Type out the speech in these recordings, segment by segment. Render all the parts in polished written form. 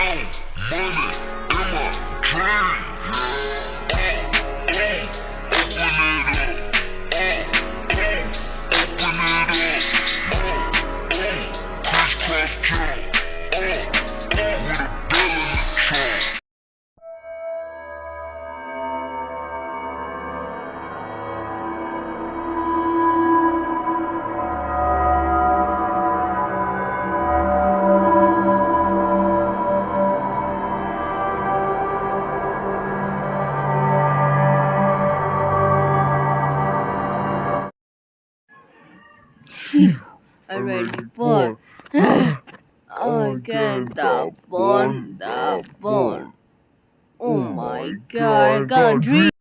money in my dream. Crisscross jump, with a bell in the trunk. I'm ready for again the bone. Oh my god, I got a dream.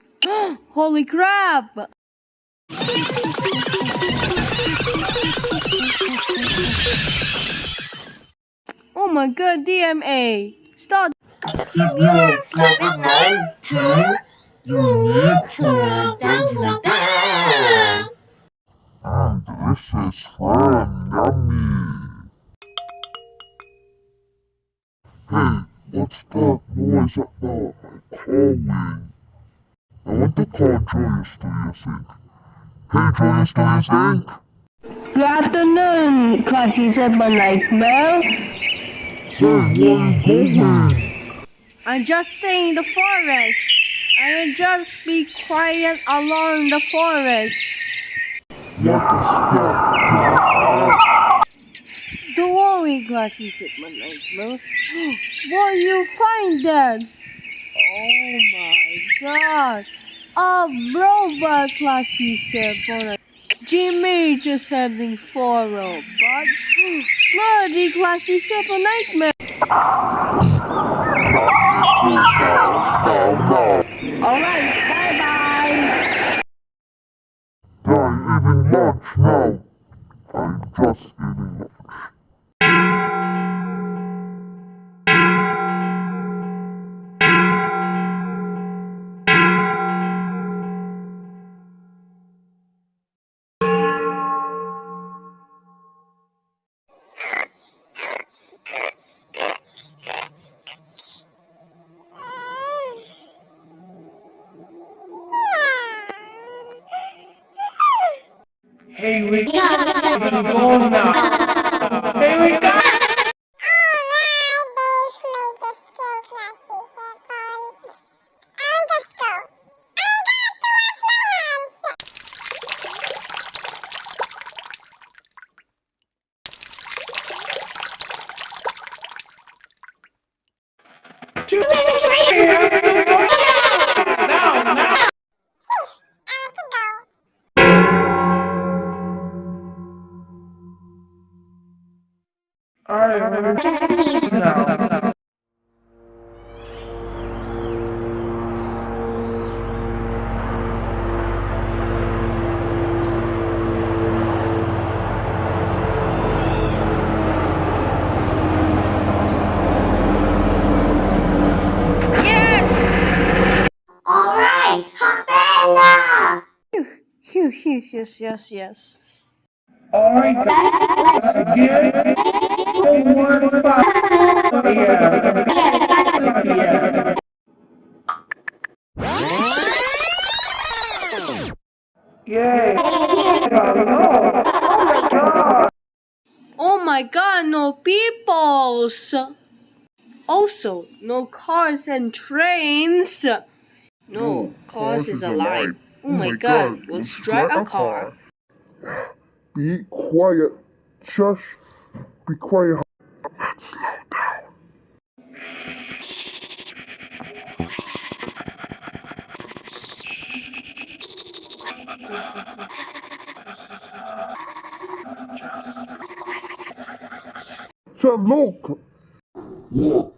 Holy crap! Oh my god, DMA. Stop. If you're sleeping night too, you need to dance like that. This is fun, yummy. Hey, what's that noise about my calling? I want to call Julius, do you think? Hey Julius, do you think? Good afternoon, classes at my nightmare. Hey, where are you going? I'm just staying in the forest. I will just be quiet along the forest. What is that? Don't worry, classes at my nightmare. What you find that? Oh my god. A robot classes at my Jimmy just having 4 robots. Bloody classes at my nightmare. Alright, bye bye. I'm eating lunch now. I'm just eating lunch. Hey, we gotta go now. Hey, we got. Alright, just sneeze now. Yes! Alright, hop in now. Yes. Alright, guys, again, 1, 5, yeah. Yay! Oh my god, no peoples! Also, no cars and trains! No, cars is alive. Oh my god, let's drive a car. Be quiet. Shush. Be quiet. Let's slow down. Sam, look. What?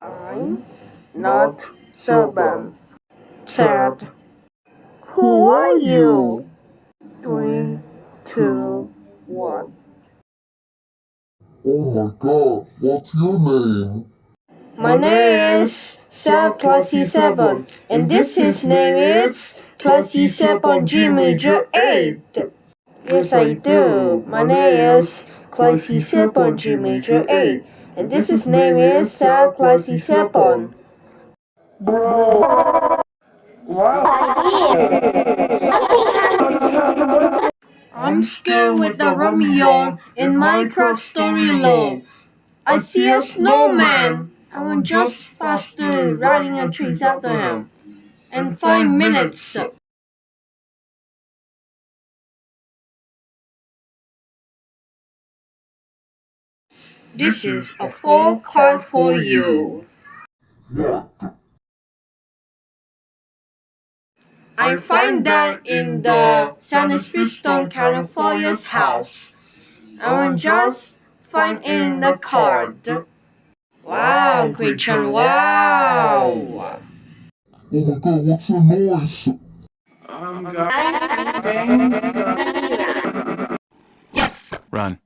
I'm not servant. Chad. Who are you? 3, 2, 1. Oh my god, what's your name? My name is Cell Classy 7, and this name is Classy 7 G Major 8. Yes, I do. My name is Classy 7 G Major 8, and this name is Cell Classy 7. I'm scared with the Romeo in Minecraft story low. I see a snowman. I want just faster riding a trees after him. In 5 minutes. This is a full card for you. I find that in the San Stone, California's house. I want just find in the card. Wow, Gretchen, wow. Oh my god, what's the noise? Yes. Run.